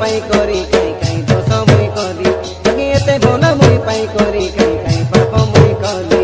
পাই করি কাই কাই দোষ মুই করি তোকে এতে ভাল মুই পাই করি কাই কাই পাপ মুই করি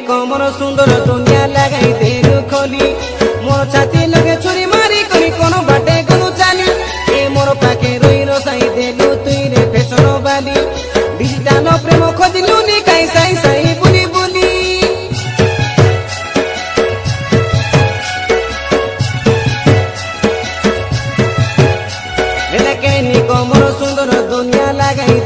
কমর সুন্দর দুনিয়া লাগাই দেলু খলি মোর ছাতি লগে ছুরি মারি করি কোন বাটে গলু চালি এ মোর পাখে রই রসাই দেলু তুই রে ফেশন বালি ডিজিটাল প্রেম খোঁজলু নি কাই সাই সাই বুলি বুলি এলাকে নি কমর সুন্দর দুনিয়া লাগাই